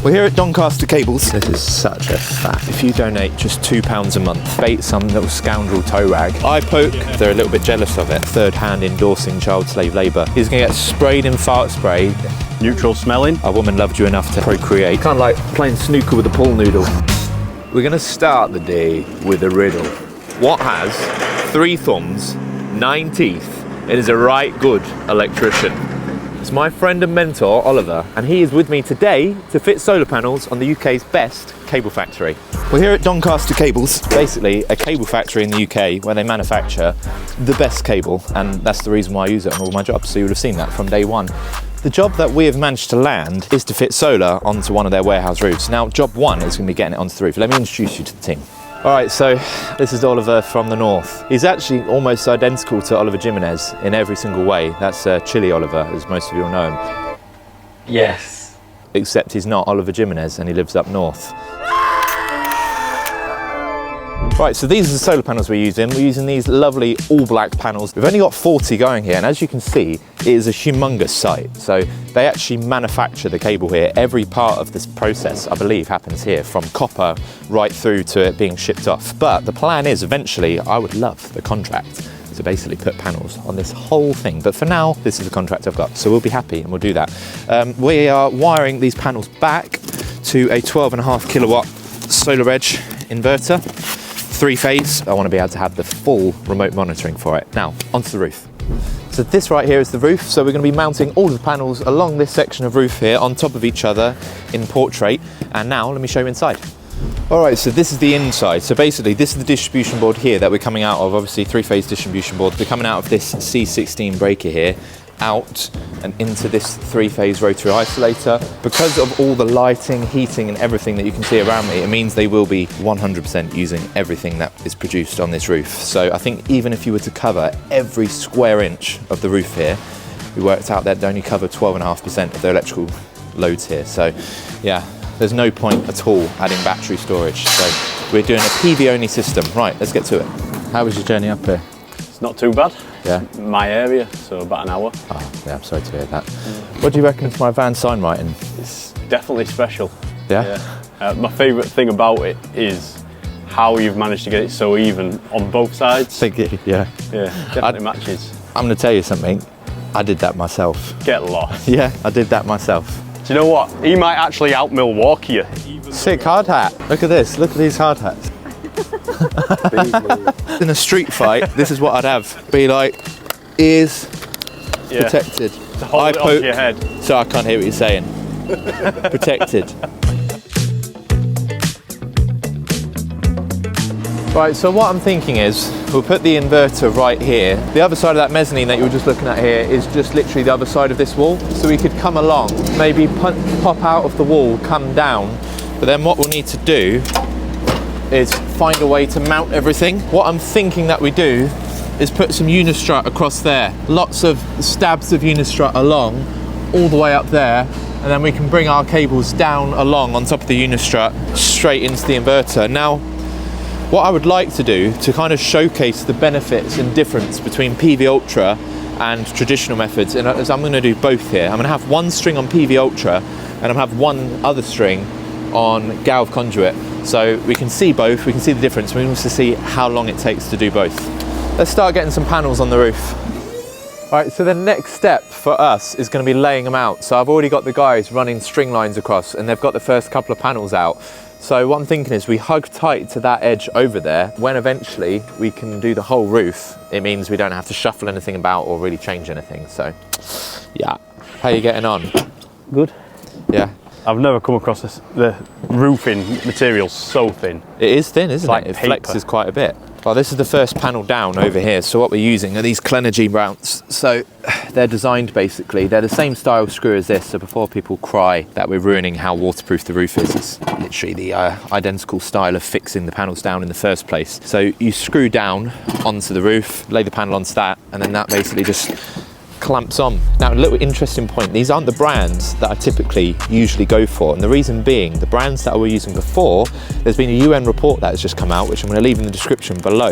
We're here at Doncaster Cables. This is such a faff. If you donate just £2 a month, bait some little scoundrel tow rag. I poke, they're a little bit jealous of it. Third hand endorsing child slave labour. He's gonna get sprayed in fart spray. Neutral smelling. A woman loved you enough to procreate. Kind of like playing snooker with a pool noodle. We're gonna start the day with a riddle. What has 3 thumbs, 9 teeth, and is a right good electrician? It's my friend and mentor, Oliver, and he is with me today to fit solar panels on the UK's best cable factory. We're here at Doncaster Cables, basically a cable factory in the UK where they manufacture the best cable, and that's the reason why I use it on all my jobs, so you would have seen that from day one. The job that we have managed to land is to fit solar onto one of their warehouse roofs. Now, job 1 is going to be getting it onto the roof. Let me introduce you to the team. All right, so this is Oliver from the north. He's actually almost identical to Oliver Jimenez in every single way. That's Chili Oliver, as most of you will know him. Yes. Except he's not Oliver Jimenez and he lives up north. Right, so these are the solar panels we're using. We're using these lovely all black panels. We've only got 40 going here, and as you can see, it is a humongous site. So they actually manufacture the cable here. Every part of this process, I believe, happens here, from copper right through to it being shipped off. But the plan is eventually, I would love the contract to basically put panels on this whole thing. But for now, this is the contract I've got. So we'll be happy and we'll do that. We are wiring these panels back to a 12.5 kilowatt solar edge inverter. 3-phase. I want to be able to have the full remote monitoring for it. Now, onto the roof. So this right here is the roof. So we're going to be mounting all of the panels along this section of roof here on top of each other in portrait. And now let me show you inside. All right, so this is the inside. So basically this is the distribution board here that we're coming out of, obviously 3-phase distribution board. We're coming out of this C16 breaker here, out and into this 3-phase rotary isolator. Because of all the lighting, heating and everything that you can see around me, it means they will be 100% using everything that is produced on this roof. So I think even if you were to cover every square inch of the roof here, we worked out that they only cover 12.5% of their electrical loads here. So yeah, there's no point at all adding battery storage. So we're doing a PV only system. Right, let's get to it. How was your journey up here? It's not too bad. Yeah. My area, so about an hour. Oh, yeah, I'm sorry to hear that. What do you reckon to my van sign writing? It's definitely special. Yeah? My favourite thing about it is how you've managed to get it so even on both sides. Thank you, yeah. Yeah, definitely matches. I'm going to tell you something. I did that myself. Get lost. Yeah, I did that myself. Do you know what? He might actually out Milwaukee you. Sick hard hat. Look at this. Look at these hard hats. In a street fight, this is what I'd have. Be like, ears protected. To hold it onto your head. So I can't hear what you're saying. Protected. Right, so what I'm thinking is, we'll put the inverter right here. The other side of that mezzanine that you were just looking at here is just literally the other side of this wall. So we could come along, maybe pop out of the wall, come down. But then what we'll need to do is find a way to mount everything. What I'm thinking that we do is put some unistrut across there. Lots of stabs of unistrut along, all the way up there, and then we can bring our cables down along on top of the unistrut, straight into the inverter. Now, what I would like to do to kind of showcase the benefits and difference between PV Ultra and traditional methods, and I'm going to do both here. I'm going to have one string on PV Ultra, and I'm going to have one other string on galv conduit. So we can see both, we can see the difference, we can also see how long it takes to do both. Let's start getting some panels on the roof. All right, so the next step for us is going to be laying them out. So I've already got the guys running string lines across and they've got the first couple of panels out. So what I'm thinking is we hug tight to that edge over there. When eventually we can do the whole roof, it means we don't have to shuffle anything about or really change anything. So yeah, how are you getting on? Good. Yeah. I've never come across this, the roofing material so thin. It is thin, isn't like it? It paper. flexes quite a bit. Well, this is the first panel down over here. So what we're using are these Clenergy mounts. So they're designed basically, they're the same style screw as this. So before people cry that we're ruining how waterproof the roof is, it's literally the identical style of fixing the panels down in the first place. So you screw down onto the roof, lay the panel onto that, and then that basically just clamps on. Now, a little interesting point, these aren't the brands that I typically usually go for, and the reason being, the brands that I was using before, there's been a UN report that has just come out, which I'm going to leave in the description below,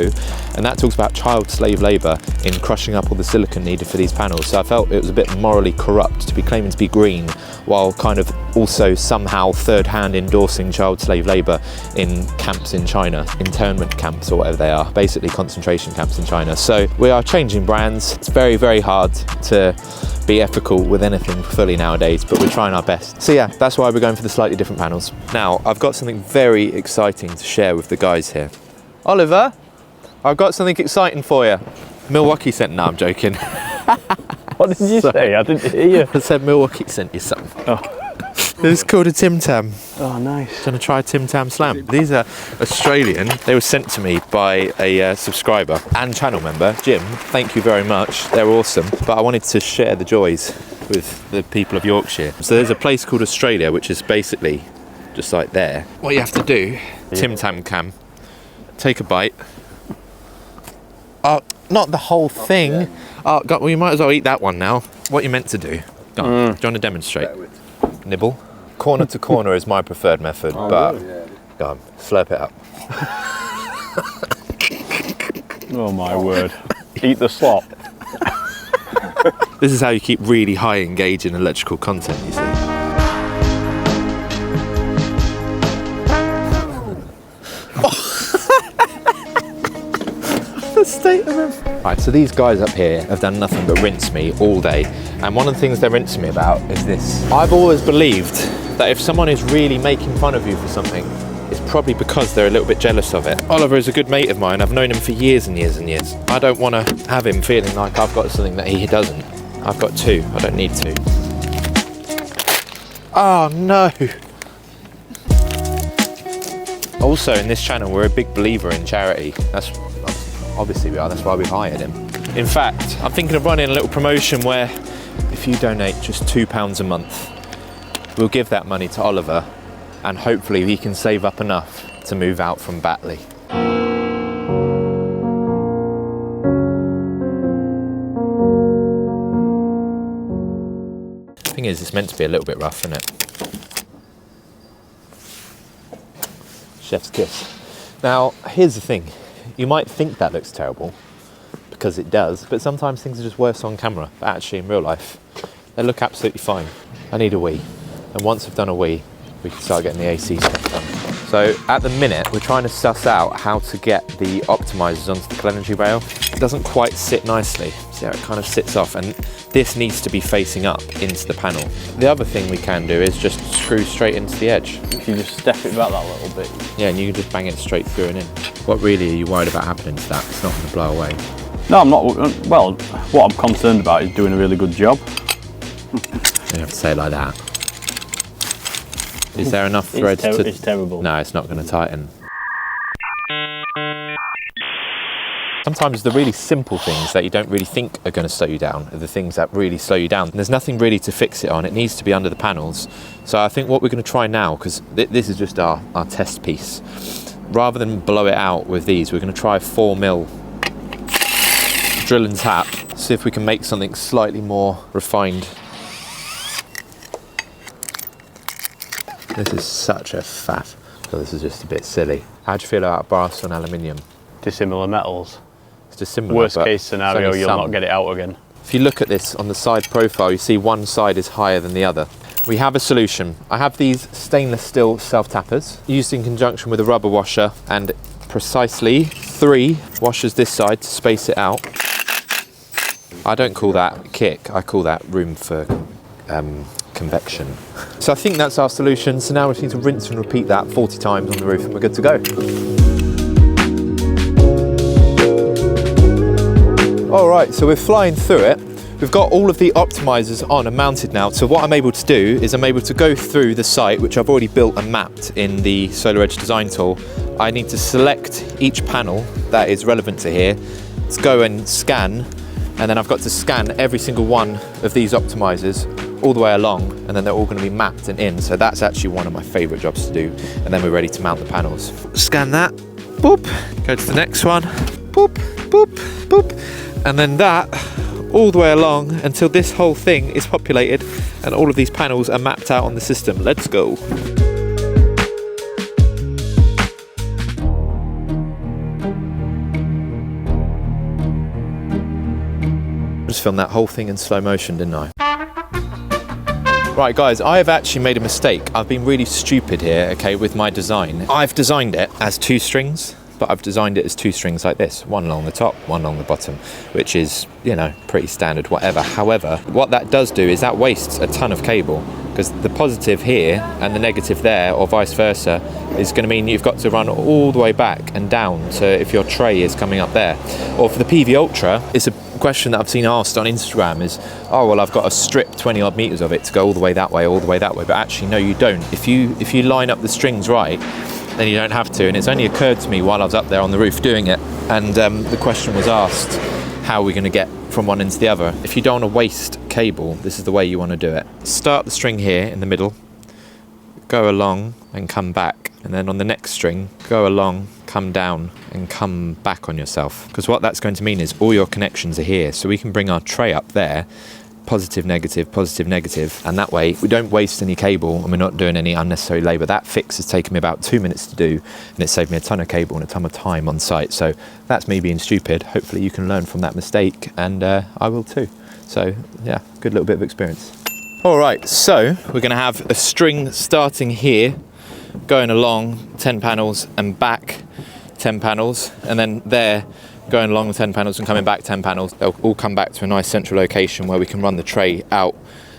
and that talks about child slave labour in crushing up all the silicon needed for these panels. So I felt it was a bit morally corrupt to be claiming to be green while kind of also somehow third-hand endorsing child slave labour in camps in China, internment camps or whatever they are, basically concentration camps in China. So we are changing brands. It's very, very hard to be ethical with anything fully nowadays, but we're trying our best. So yeah, that's why we're going for the slightly different panels. Now, I've got something very exciting to share with the guys here. Oliver, I've got something exciting for you. Milwaukee sent, no, I'm joking. What did you say? I didn't hear you. I said Milwaukee sent you something. Oh. It's called a Tim Tam. Oh, nice. Gonna try a Tim Tam Slam. These are Australian. They were sent to me by a subscriber and channel member, Jim. Thank you very much. They're awesome. But I wanted to share the joys with the people of Yorkshire. So there's a place called Australia, which is basically just like there. What you have to do, Tim Tam Cam, take a bite. Oh, not the whole thing. Oh, God, well, you might as well eat that one now. What you're meant to do. Go on. Do you want to demonstrate? Nibble. Corner to corner is my preferred method, but go on, slurp it up. Oh my word. Eat the slop. This is how you keep really high engaging electrical content, you see. The state of it. Right, so these guys up here have done nothing but rinse me all day, and one of the things they rinse me about is this. I've always believed that if someone is really making fun of you for something, it's probably because they're a little bit jealous of it. Oliver is a good mate of mine. I've known him for years and years and years. I don't want to have him feeling like I've got something that he doesn't. I've got two, I don't need two. Oh no! Also, in this channel, we're a big believer in charity. Obviously we are, that's why we hired him. In fact, I'm thinking of running a little promotion where if you donate just £2 a month, we'll give that money to Oliver, and hopefully he can save up enough to move out from Batley. The thing is, it's meant to be a little bit rough, isn't it? Chef's kiss. Now, here's the thing. You might think that looks terrible, because it does, but sometimes things are just worse on camera, but actually in real life, they look absolutely fine. I need a wee, and once I've done a wee, we can start getting the AC stuff done. So at the minute, we're trying to suss out how to get the optimizers onto the telemetry rail. It doesn't quite sit nicely, see how it kind of sits off, and this needs to be facing up into the panel. The other thing we can do is just screw straight into the edge. If you just step it back that little bit. Yeah, and you can just bang it straight through and in. What really are you worried about happening to that? It's not going to blow away. No, I'm not. Well, what I'm concerned about is doing a really good job. You have to say it like that. Is there enough thread to... It's terrible. No, it's not going to tighten. Sometimes the really simple things that you don't really think are going to slow you down are the things that really slow you down. And there's nothing really to fix it on. It needs to be under the panels. So I think what we're going to try now, because this is just our test piece, rather than blow it out with these, we're going to try 4mm drill and tap, see if we can make something slightly more refined. This is such a faff. So this is just a bit silly. How do you feel about brass and aluminium? Dissimilar metals. It's dissimilar. Worst case scenario, you'll not get it out again. If you look at this on the side profile, you see one side is higher than the other. We have a solution. I have these stainless steel self-tappers used in conjunction with a rubber washer and precisely 3 washers this side to space it out. I don't call that kick, I call that room for convection. So I think that's our solution. So now we just need to rinse and repeat that 40 times on the roof and we're good to go. All right, so we're flying through it. We've got all of the optimizers on and mounted now. So what I'm able to do is I'm able to go through the site, which I've already built and mapped in the Solar Edge design tool. I need to select each panel that is relevant to here. Let's go and scan. And then I've got to scan every single one of these optimizers all the way along, and then they're all going to be mapped and in. So that's actually one of my favorite jobs to do. And then we're ready to mount the panels. Scan that, boop, go to the next one, boop, boop, boop. And then that all the way along until this whole thing is populated and all of these panels are mapped out on the system. Let's go. Just filmed that whole thing in slow motion, didn't I? Right guys, I have actually made a mistake. I've been really stupid here, okay, with my design. I've designed it as 2 strings, but I've designed it as 2 strings like this, one along the top, one along the bottom, which is, you know, pretty standard, whatever. However, what that does do is that wastes a ton of cable, because the positive here and the negative there, or vice versa, is going to mean you've got to run all the way back and down to if your tray is coming up there. Or for the PV Ultra, it's a question that I've seen asked on Instagram is, oh well, I've got to strip 20 odd meters of it to go all the way that way, all the way that way. But actually no, you don't. If you line up the strings right, then you don't have to. And it's only occurred to me while I was up there on the roof doing it, and the question was asked, how are we going to get from one end to the other? If you don't want to waste cable, this is the way you want to do it. Start the string here in the middle, go along and come back, and then on the next string, go along, come down and come back on yourself. Because what that's going to mean is all your connections are here, so we can bring our tray up there, positive, negative, and that way we don't waste any cable and we're not doing any unnecessary labour. That fix has taken me about 2 minutes to do, and it saved me a ton of cable and a ton of time on site. So that's me being stupid. Hopefully you can learn from that mistake, and I will too. So yeah, good little bit of experience. All right, so we're going to have a string starting here, going along 10 panels and back 10 panels, and then there going along the 10 panels and coming back 10 panels. They'll all come back to a nice central location where we can run the tray out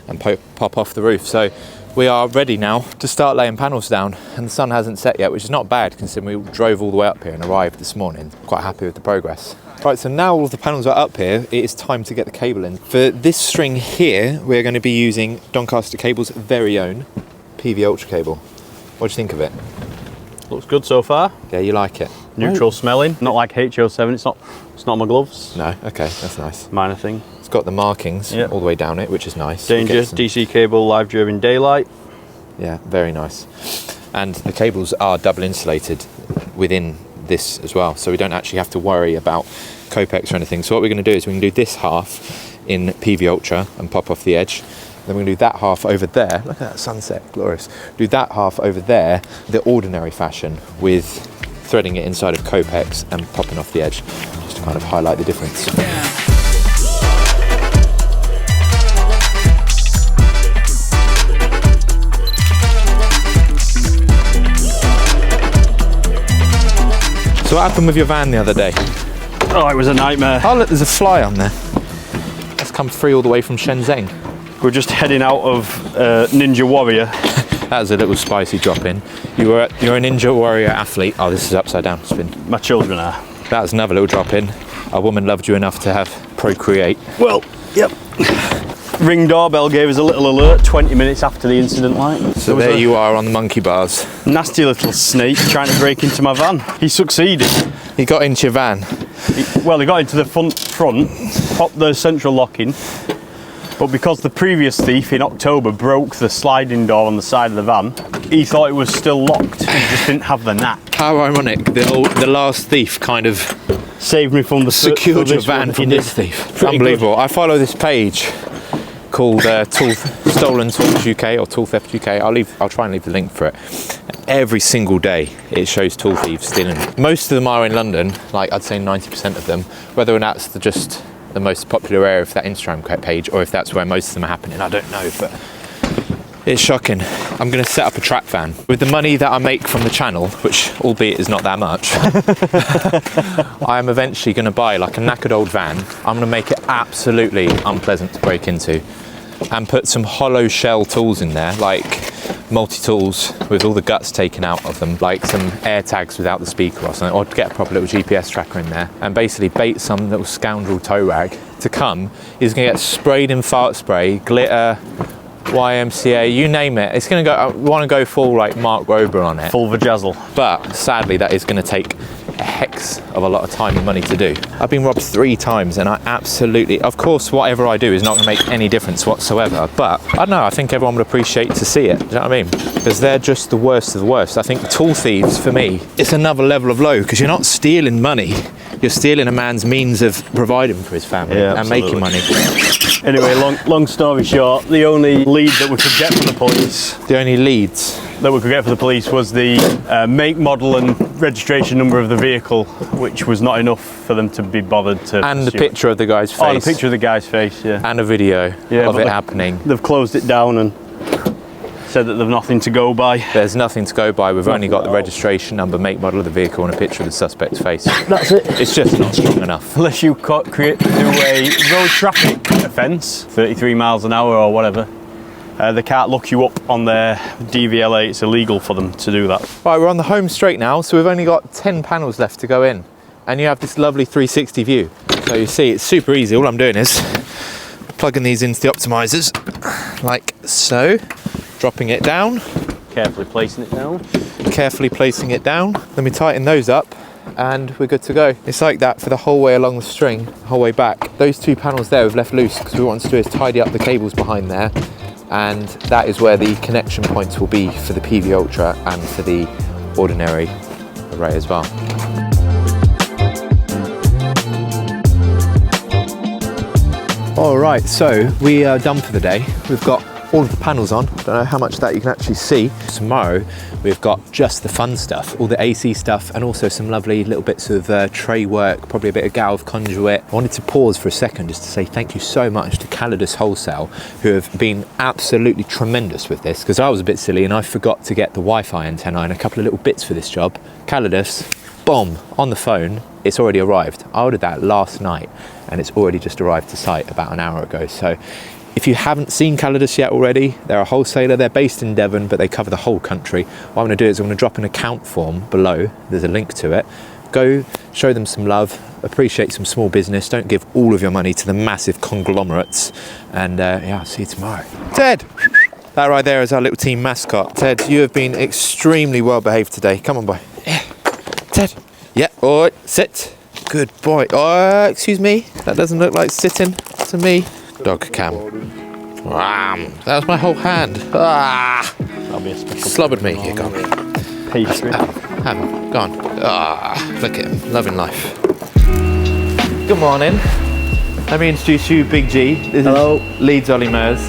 and pop off the roof. So we are ready now to start laying panels down, and the sun hasn't set yet, which is not bad considering we drove all the way up here and arrived this morning. Quite happy with the progress. Right, so now all of the panels are up here, it is time to get the cable in. For this string here, we're going to be using Doncaster Cables' very own PV Ultra cable. What do you think of it? Looks good so far. Yeah, you like it? Neutral smelling, not like ØY37. It's not on my gloves. No, okay, that's nice. Minor thing. It's got the markings all the way down it, which is nice. Danger, DC cable, live during daylight. Yeah, very nice. And the cables are double insulated within this as well, so we don't actually have to worry about Copex or anything. So what we're going to do is we can do this half in PV Ultra and pop off the edge. Then we're going to do that half over there. Look at that sunset, glorious. Do that half over there the ordinary fashion with threading it inside of Copex and popping off the edge, just to kind of highlight the difference. So what happened with your van the other day? Oh, it was a nightmare. Oh look, there's a fly on there. That's come free all the way from Shenzhen. We're just heading out of Ninja Warrior. That was a little spicy drop in. You're a Ninja Warrior athlete. Oh, this is upside down. Spin. My children are. That was another little drop in. A woman loved you enough to have procreate. Well, yep. Ring doorbell gave us a little alert 20 minutes after the incident, like. So there you are on the monkey bars. Nasty little snake trying to break into my van. He succeeded. He got into your van. He got into the front, popped the central lock in. But because the previous thief in October broke the sliding door on the side of the van, he thought it was still locked. He just didn't have the knack. How ironic. The last thief kind of saved me from the secured your van from this thief. Unbelievable. I follow this page called Stolen Tools UK or Tool Theft UK. I'll try and leave the link for it. Every single day it shows tool thieves stealing. Most of them are in London, like I'd say 90% of them. Whether or not it's just the most popular area for that Instagram page, or if that's where most of them are happening, I don't know, but it's shocking. I'm going to set up a trap van. With the money that I make from the channel, which albeit is not that much, I am eventually going to buy like a knackered old van. I'm going to make it absolutely unpleasant to break into and put some hollow shell tools in there, like multi-tools with all the guts taken out of them, like some air tags without the speaker or something, or get a proper little GPS tracker in there, and basically bait some little scoundrel tow rag to come. He's going to get sprayed in fart spray, glitter, YMCA, you name it. It's going to go, I want to go full like Mark Rober on it. Full vajazzle. But sadly that is going to take a hex of a lot of time and money to do. I've been robbed 3 times and I absolutely, of course whatever I do is not going to make any difference whatsoever, but I don't know, I think everyone would appreciate to see it, do you know what I mean? Because they're just the worst of the worst. I think tool thieves, for me, it's another level of low, because you're not stealing money, You're stealing a man's means of providing for his family and making money. Anyway, long story short, the only lead that we could get from the police... The only leads? That we could get from the police was the make, model and registration number of the vehicle, which was not enough for them to be bothered to... And a picture of the guy's face. Oh, and a picture of the guy's face, yeah. And a video of it happening. They've closed it down and said that they've nothing to go by. There's nothing to go by. We've only got the registration number, make, model of the vehicle and a picture of the suspect's face. That's it. It's just not strong enough. Unless you do a road traffic offence, 33 miles an hour or whatever, they can't look you up on their DVLA. It's illegal for them to do that. Right, we're on the home straight now, so we've only got 10 panels left to go in. And you have this lovely 360 view. So you see, it's super easy. All I'm doing is plugging these into the optimizers, like so. Dropping it down. Carefully placing it down. Carefully placing it down. Then we tighten those up and we're good to go. It's like that for the whole way along the string, the whole way back. Those two panels there we've left loose because what we want to do is tidy up the cables behind there, and that is where the connection points will be for the PV Ultra and for the ordinary array as well. All right, so we are done for the day. We've got all of the panels on. Don't know how much of that you can actually see. Tomorrow we've got just the fun stuff, all the AC stuff, and also some lovely little bits of tray work, probably a bit of galv conduit. I wanted to pause for a second just to say thank you so much to Calidus Wholesale, who have been absolutely tremendous with this, because I was a bit silly and I forgot to get the Wi-Fi antenna and a couple of little bits for this job. Calidus, boom, on the phone, it's already arrived. I ordered that last night and it's already just arrived to site about an hour ago. So if you haven't seen Calidus yet already, they're a wholesaler. They're based in Devon, but they cover the whole country. What I'm going to do is I'm going to drop an account form below. There's a link to it. Go show them some love, appreciate some small business. Don't give all of your money to the massive conglomerates. And yeah, I'll see you tomorrow. Ted! That right there is our little team mascot. Ted, you have been extremely well behaved today. Come on, boy. Yeah. Ted. Yeah, all right, sit. Good boy. Oh, excuse me. That doesn't look like sitting to me. Dog cam. That was my whole hand. That'll be a special. Slobbered me. Here, go on. Pastry. Go on. Look at him. Loving life. Good morning. Let me introduce you, Big G. This Hello. is Leeds Ollie Mers.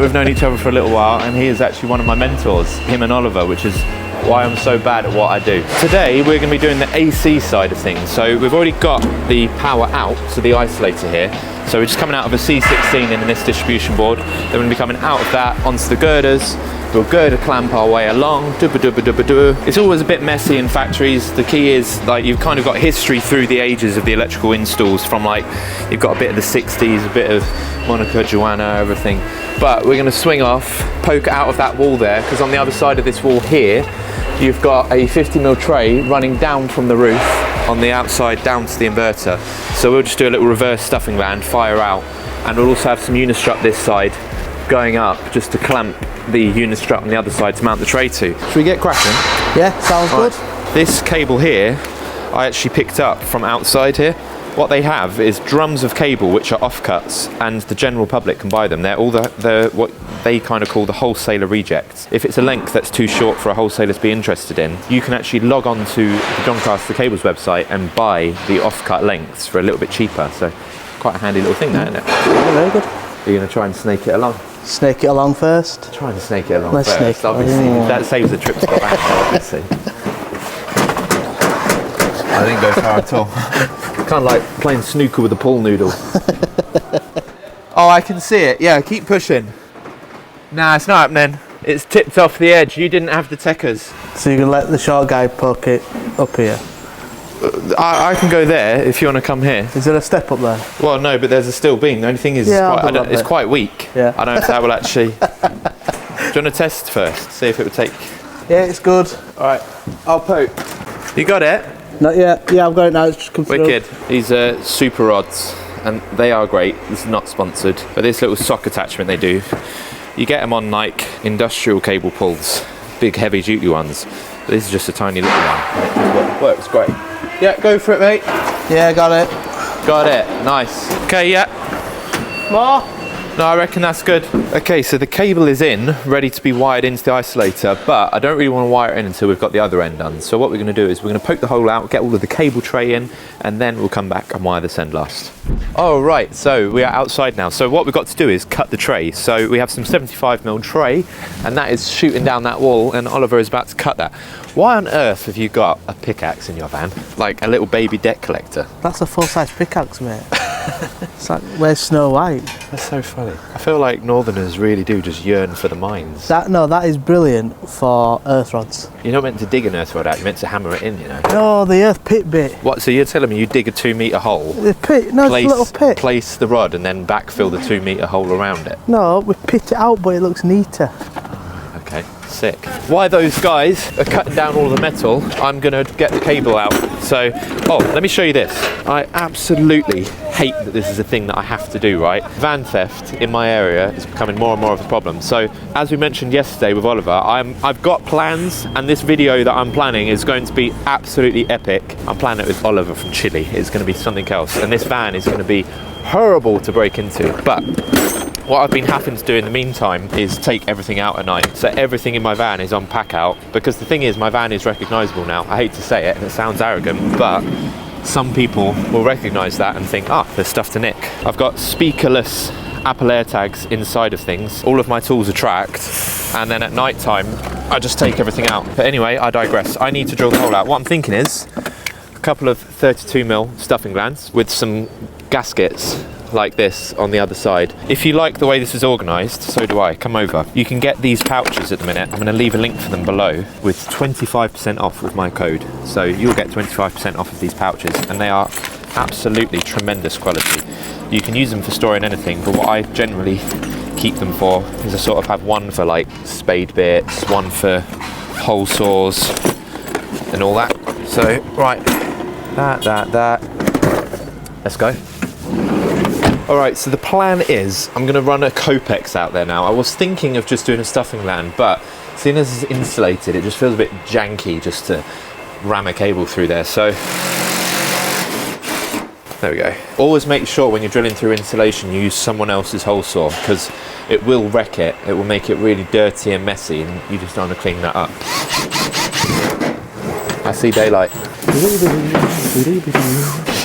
We've known each other for a little while, and he is actually one of my mentors, him and Oliver, which is why I'm so bad at what I do. Today we're going to be doing the AC side of things. So we've already got the power out to the isolator here. So we're just coming out of a C16 in this distribution board. Then we're going to be coming out of that onto the girders. We'll girder clamp our way along. It's always a bit messy in factories. The key is, like, you've kind of got history through the ages of the electrical installs, from like you've got a bit of the 60s, a bit of Monica Joanna, everything. But we're going to swing off, poke out of that wall there, because on the other side of this wall here you've got a 50mm tray running down from the roof on the outside down to the inverter. So we'll just do a little reverse stuffing band, fire out, and we'll also have some unistrut this side going up just to clamp the unistrut on the other side to mount the tray to. Should we get cracking? Yeah, sounds good. This cable here I actually picked up from outside here. What they have is drums of cable which are offcuts, and the general public can buy them. They're all the what they kind of call the wholesaler rejects. If it's a length that's too short for a wholesaler to be interested in, you can actually log on to the Doncaster Cables website and buy the offcut lengths for a little bit cheaper. So quite a handy little thing there, isn't it? Yeah, very good. Are you going to try and snake it along? Snake it along first. Try and snake it along Let's first. snake it Obviously, along. that saves the trip to the bank, obviously. I didn't go far at all. Kind of like playing snooker with a pool noodle. Oh, I can see it. Yeah, keep pushing. Nah, it's not happening. It's tipped off the edge. You didn't have the techers. So you can let the short guy poke it up here. I can go there if you want to come here. Is there a step up there? Well, no, but there's a steel beam. The only thing is, Yeah, it's quite weak. Yeah. I don't know if that will actually... Do you want to test first? See if it would take... Yeah, it's good. All right, I'll poke. You got it? Not yet. Yeah, I've got it now. It's just come through. Wicked. These are super rods, and they are great. This is not sponsored, but this little sock attachment they do, you get them on like industrial cable pulls, big heavy duty ones. But this is just a tiny little one, and it just works great. Yeah, go for it, mate. Yeah, got it. Got it. Nice. Okay, yeah. More? No, I reckon that's good. Okay, so the cable is in, ready to be wired into the isolator, but I don't really want to wire it in until we've got the other end done. So what we're going to do is we're going to poke the hole out, get all of the cable tray in, and then we'll come back and wire this end last. Oh, right, so we are outside now. So what we've got to do is cut the tray. So we have some 75mm tray, and that is shooting down that wall, and Oliver is about to cut that. Why on earth have you got a pickaxe in your van? Like a little baby debt collector? That's a full-size pickaxe, mate. It's like, where's Snow White? That's so funny. I feel like Northerners really do just yearn for the mines. That is brilliant for earth rods. You're not meant to dig an earth rod out, you're meant to hammer it in, you know. No, the earth pit bit. What, so you're telling me you dig a 2-metre hole? The pit? No, it's a little pit. Place the rod and then backfill the 2-metre hole around it? No, we pit it out, but it looks neater. Okay, sick. While those guys are cutting down all the metal, I'm gonna get the cable out. So, oh, let me show you this. I absolutely hate that this is a thing that I have to do, right? Van theft in my area is becoming more and more of a problem. So, as we mentioned yesterday with Oliver, I've got plans, and this video that I'm planning is going to be absolutely epic. I'm planning it with Oliver from Chile. It's gonna be something else, and this van is gonna be horrible to break into, but what I've been having to do in the meantime is take everything out at night. So everything in my van is on pack out, because the thing is, my van is recognisable now. I hate to say it, and it sounds arrogant, but some people will recognise that and think, ah, there's stuff to nick. I've got speakerless Apple AirTags inside of things. All of my tools are tracked, and then at night time, I just take everything out. But anyway, I digress. I need to drill the hole out. What I'm thinking is a couple of 32mm stuffing glands with some gaskets like this on the other side. If you like the way this is organised, so do I, come over. You can get these pouches at the minute. I'm going to leave a link for them below with 25% off with my code. So you'll get 25% off of these pouches, and they are absolutely tremendous quality. You can use them for storing anything, but what I generally keep them for is I sort of have one for like spade bits, one for hole saws and all that. So, right, that. Let's go. Alright, so the plan is I'm going to run a Copex out there now. I was thinking of just doing a stuffing gland, but seeing as it's insulated, it just feels a bit janky just to ram a cable through there. So, there we go. Always make sure when you're drilling through insulation you use someone else's hole saw, because it will wreck it. It will make it really dirty and messy, and you just don't want to clean that up. I see daylight.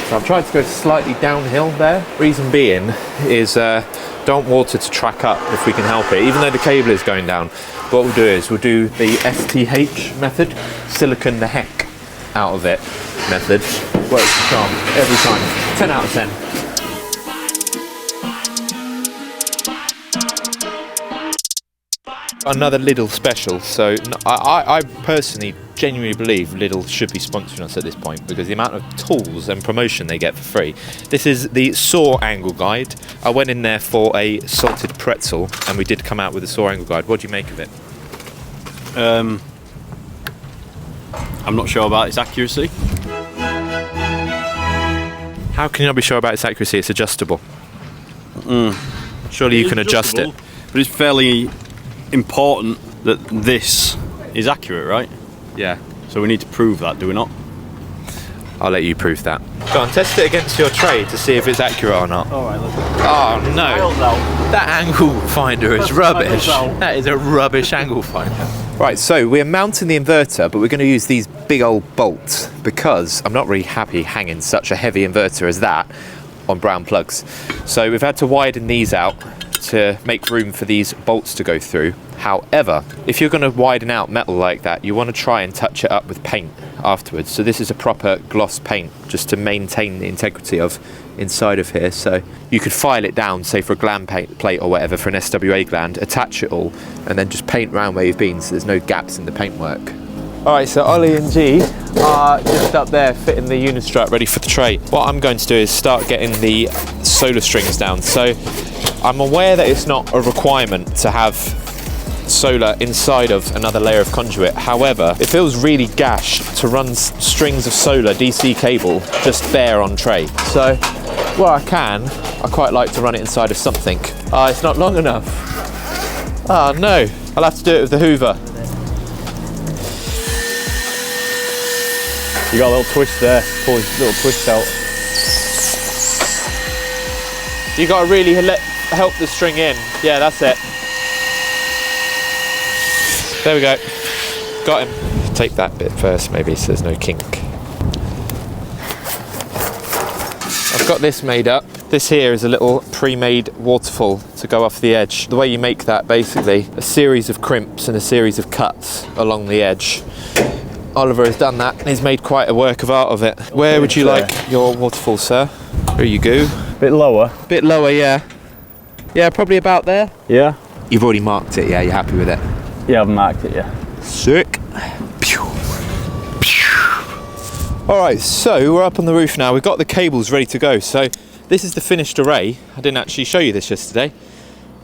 So I've tried to go slightly downhill there. Reason being is don't water to track up if we can help it, even though the cable is going down. What we'll do is we'll do the STH method, silicon the heck out of it method. Works the charm every time. 10 out of 10. Another Lidl special. So I personally genuinely believe Lidl should be sponsoring us at this point, because the amount of tools and promotion they get for free. This is the saw angle guide. I went in there for a salted pretzel, and we did come out with a saw angle guide. What do you make of it? I'm not sure about its accuracy. How can you not be sure about its accuracy? It's adjustable. Surely you can adjust it. But it's fairly important that this is accurate, right? Yeah. So we need to prove that, do we not? I'll let you prove that. Go on, test it against your tray to see if it's accurate or not. Alright, let's go. Oh no, that angle finder is rubbish. That is a rubbish angle finder. Right, so we're mounting the inverter, but we're going to use these big old bolts, because I'm not really happy hanging such a heavy inverter as that on brown plugs. So we've had to widen these out to make room for these bolts to go through. However, if you're going to widen out metal like that, you want to try and touch it up with paint afterwards. So this is a proper gloss paint, just to maintain the integrity of inside of here. So you could file it down, say for a gland plate or whatever, for an SWA gland, attach it all, and then just paint around where you've been so there's no gaps in the paintwork. Alright, so Ollie and G are just up there fitting the unistrut ready for the tray. What I'm going to do is start getting the solar strings down. So I'm aware that it's not a requirement to have solar inside of another layer of conduit. However, it feels really gash to run strings of solar DC cable just bare on tray. So where I can, I quite like to run it inside of something. It's not long enough. Oh no, I'll have to do it with the Hoover. You got a little twist there, pull his little twist out. You got to really help the string in. Yeah, that's it. There we go. Got him. Take that bit first, maybe, so there's no kink. I've got this made up. This here is a little pre-made waterfall to go off the edge. The way you make that, basically, a series of crimps and a series of cuts along the edge. Oliver has done that and he's made quite a work of art of it. Where would you like your waterfall, sir? Here you go. Bit lower. Bit lower, yeah. Yeah, probably about there. Yeah. You've already marked it, yeah? You're happy with it? Yeah, I've marked it, yeah. Sick. All right, so we're up on the roof now. We've got the cables ready to go. So this is the finished array. I didn't actually show you this yesterday,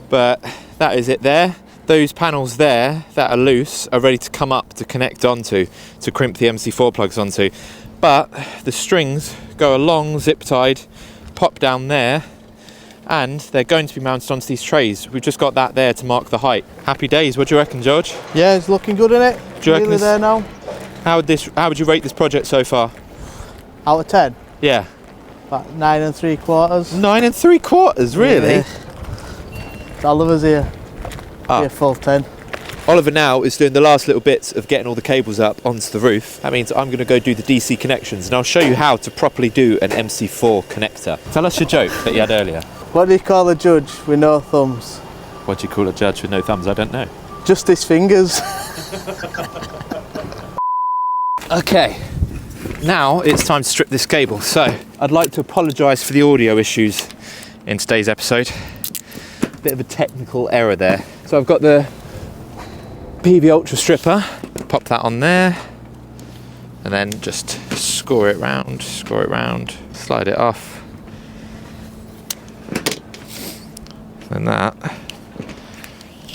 but that is it there. Those panels there that are loose are ready to come up to connect onto, to crimp the MC4 plugs onto. But the strings go along, zip tied, pop down there, and they're going to be mounted onto these trays. We've just got that there to mark the height. Happy days. What do you reckon, George? Yeah, it's looking good, isn't it? Do you reckon Nearly there now? How would you rate this project so far? Out of 10? Yeah. About 9 3/4. 9 3/4, really? Yeah. Oliver's here. Ah. Here, full 10. Oliver now is doing the last little bits of getting all the cables up onto the roof. That means I'm going to go do the DC connections, and I'll show you how to properly do an MC4 connector. Tell us your joke that you had earlier. What do you call a judge with no thumbs? What do you call a judge with no thumbs? I don't know. Just his fingers. Okay, now it's time to strip this cable. So I'd like to apologise for the audio issues in today's episode. Bit of a technical error there. So I've got the PV Ultra stripper, pop that on there, and then just score it round, slide it off. And that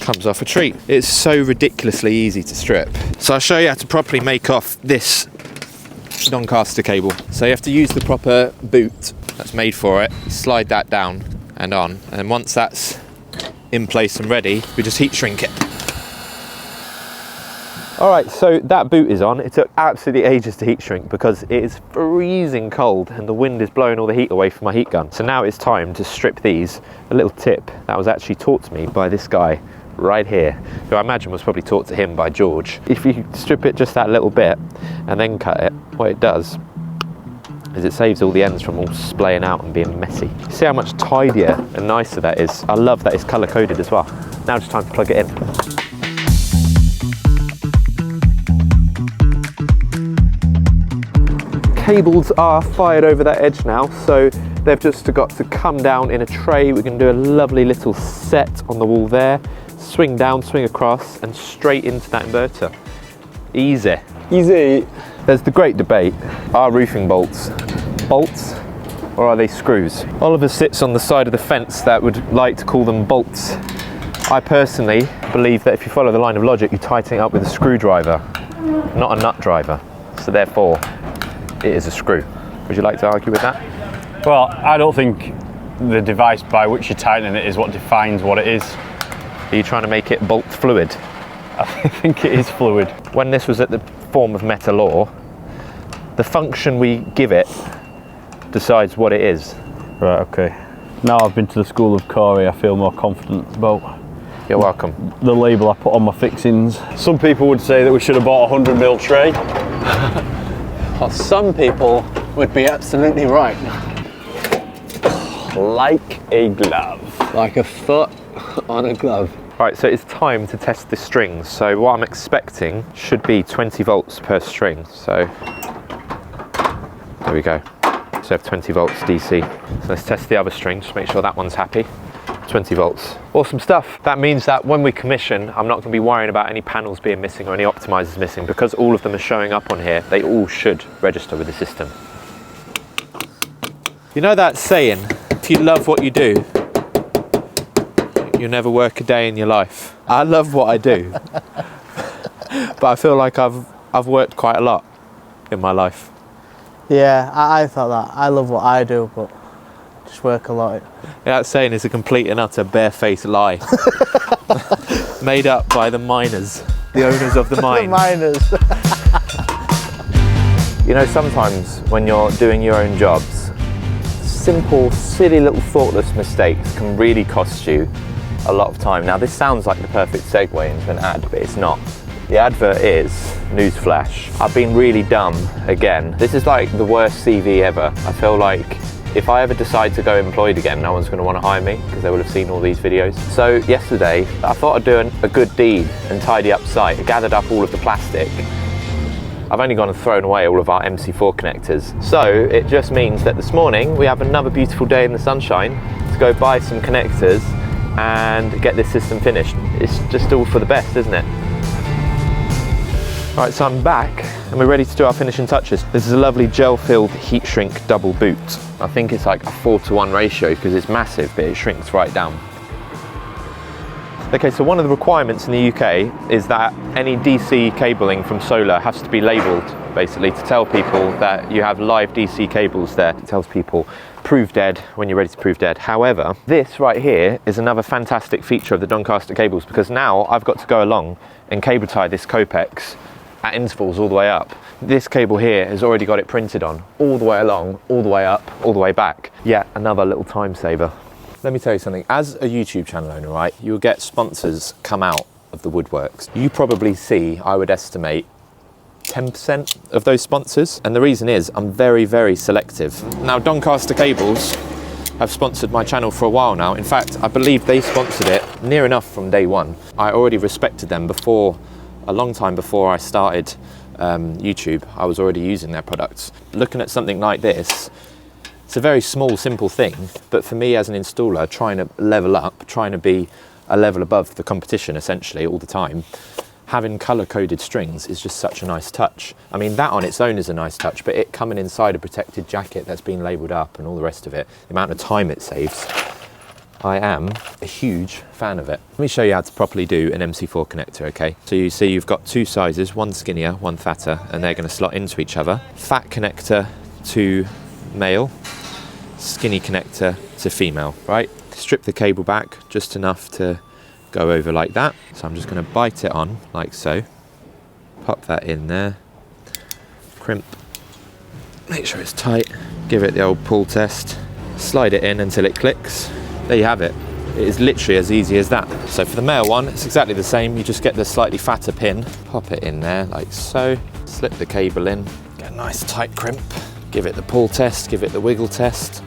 comes off a treat. It's so ridiculously easy to strip. So I'll show you how to properly make off this Doncaster cable. So you have to use the proper boot that's made for it, slide that down and on, and then once that's in place and ready, we just heat shrink it. All right, so that boot is on. It took absolutely ages to heat shrink because it is freezing cold and the wind is blowing all the heat away from my heat gun. So now it's time to strip these. A little tip that was actually taught to me by this guy right here, who I imagine was probably taught to him by George. If you strip it just that little bit and then cut it, what it does is it saves all the ends from all splaying out and being messy. See how much tidier and nicer that is? I love that it's colour coded as well. Now it's time to plug it in. Cables are fired over that edge now, so they've just got to come down in a tray. We can do a lovely little set on the wall there, swing down, swing across, and straight into that inverter. Easy. Easy. There's the great debate. Are roofing bolts or are they screws? Oliver sits on the side of the fence that would like to call them bolts. I personally believe that if you follow the line of logic, you tighten it up with a screwdriver, not a nut driver. So therefore, it is a screw. Would you like to argue with that? Well, I don't think the device by which you're tightening it is what defines what it is. Are you trying to make it bolt fluid? I think it is fluid. When this was at the form of metal ore, the function we give it decides what it is. Right, okay. Now I've been to the school of Corey, I feel more confident about You're welcome. the label I put on my fixings. Some people would say that we should have bought a 100mm tray. Well, some people would be absolutely right. Like a glove. Like a foot on a glove. Right, so it's time to test the strings. So what I'm expecting should be 20 volts per string. So there we go. So I have 20 volts DC. So let's test the other string, just make sure that one's happy. 20 volts. Awesome stuff. That means that when we commission, I'm not going to be worrying about any panels being missing or any optimizers missing, because all of them are showing up on here. They all should register with the system. You know that saying, if you love what you do, you'll never work a day in your life. I love what I do, but I feel like I've worked quite a lot in my life. Yeah, I thought that. I love what I do, but just work a lot. Yeah, that saying is a complete and utter barefaced lie. Made up by the miners, the owners of the mine. The miners. You know, sometimes when you're doing your own jobs, simple, silly little thoughtless mistakes can really cost you a lot of time. Now this sounds like the perfect segue into an ad, but it's not. The advert is, newsflash, I've been really dumb again. This is like the worst CV ever. I feel like if I ever decide to go employed again, no one's going to want to hire me because they will have seen all these videos. So yesterday, I thought I'd do a good deed and tidy up site. I gathered up all of the plastic. I've only gone and thrown away all of our MC4 connectors. So it just means that this morning we have another beautiful day in the sunshine to go buy some connectors and get this system finished. It's just all for the best, isn't it? Right, so I'm back and we're ready to do our finishing touches. This is a lovely gel-filled heat shrink double boot. I think it's like a 4:1 ratio because it's massive, but it shrinks right down. Okay, so one of the requirements in the UK is that any DC cabling from solar has to be labelled, basically, to tell people that you have live DC cables there. It tells people, prove dead when you're ready to prove dead. However, this right here is another fantastic feature of the Doncaster cables, because now I've got to go along and cable tie this Copex at intervals all the way up. This cable here has already got it printed on, all the way along, all the way up, all the way back. Yet another little time saver. Let me tell you something, as a YouTube channel owner, right, you'll get sponsors come out of the woodworks. You probably see, I would estimate, 10% of those sponsors. And the reason is, I'm very, very selective. Now, Doncaster Cables have sponsored my channel for a while now. In fact, I believe they sponsored it near enough from day one. I already respected them before, a long time before I started YouTube. I was already using their products. Looking at something like this, it's a very small, simple thing, but for me as an installer, trying to level up, trying to be a level above the competition essentially all the time, having color-coded strings is just such a nice touch. I mean, that on its own is a nice touch, but it coming inside a protected jacket that's been labelled up and all the rest of it, the amount of time it saves, I am a huge fan of it. Let me show you how to properly do an MC4 connector, okay? So you see you've got two sizes, one skinnier, one fatter, and they're going to slot into each other. Fat connector to male, skinny connector to female, right? Strip the cable back just enough to go over like that. So I'm just going to bite it on like so. Pop that in there. Crimp. Make sure it's tight. Give it the old pull test. Slide it in until it clicks. There you have it. It is literally as easy as that. So for the male one, it's exactly the same. You just get the slightly fatter pin, pop it in there like so. Slip the cable in, get a nice tight crimp. Give it the pull test, give it the wiggle test.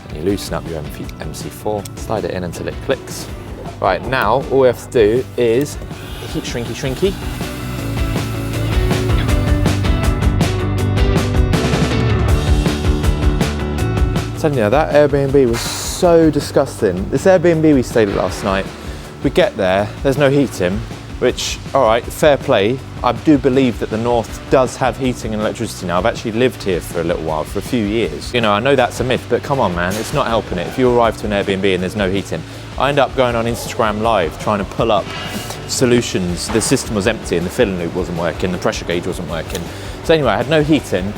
And you loosen up your MC4, slide it in until it clicks. Right, now all we have to do is heat shrinky. I'm telling you, that Airbnb was so disgusting. This Airbnb we stayed at last night, we get there, there's no heating, which, all right, fair play. I do believe that the north does have heating and electricity now. I've actually lived here for a little while, for a few years. You know, I know that's a myth, but come on, man, it's not helping it. If you arrive to an Airbnb and there's no heating, I end up going on Instagram Live trying to pull up solutions. The system was empty and the filling loop wasn't working, the pressure gauge wasn't working. So anyway, I had no heating.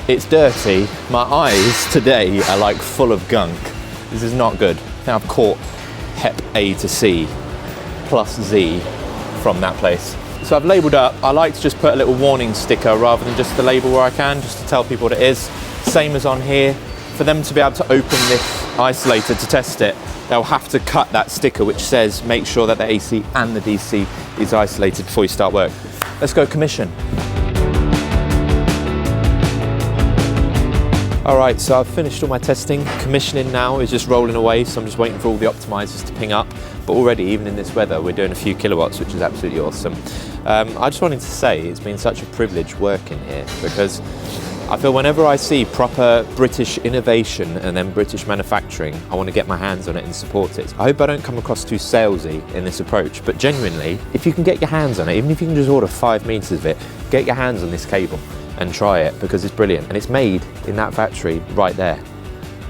It's dirty. My eyes today are like full of gunk. This is not good. I think I've caught Hep A to C plus Z from that place. So I've labelled up. I like to just put a little warning sticker rather than just the label where I can, just to tell people what it is. Same as on here. For them to be able to open this isolator to test it, they'll have to cut that sticker which says make sure that the AC and the DC is isolated before you start work. Let's go commission. All right, so I've finished all my testing. Commissioning now is just rolling away, so I'm just waiting for all the optimizers to ping up. But already, even in this weather, we're doing a few kilowatts, which is absolutely awesome. I just wanted to say it's been such a privilege working here, because I feel whenever I see proper British innovation and then British manufacturing, I want to get my hands on it and support it. I hope I don't come across too salesy in this approach, but genuinely, if you can get your hands on it, even if you can just order 5 meters of it, get your hands on this cable and try it, because it's brilliant. And it's made in that factory right there,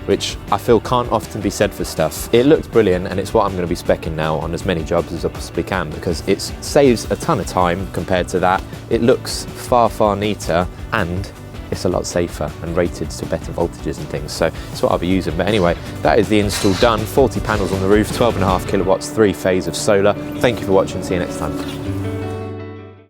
which I feel can't often be said for stuff. It looks brilliant, and it's what I'm going to be speccing now on as many jobs as I possibly can, because it saves a ton of time compared to that. It looks far, far neater, and it's a lot safer and rated to better voltages and things. So it's what I'll be using. But anyway, that is the install done. 40 panels on the roof, 12.5 kilowatts, 3 phase of solar. Thank you for watching. See you next time.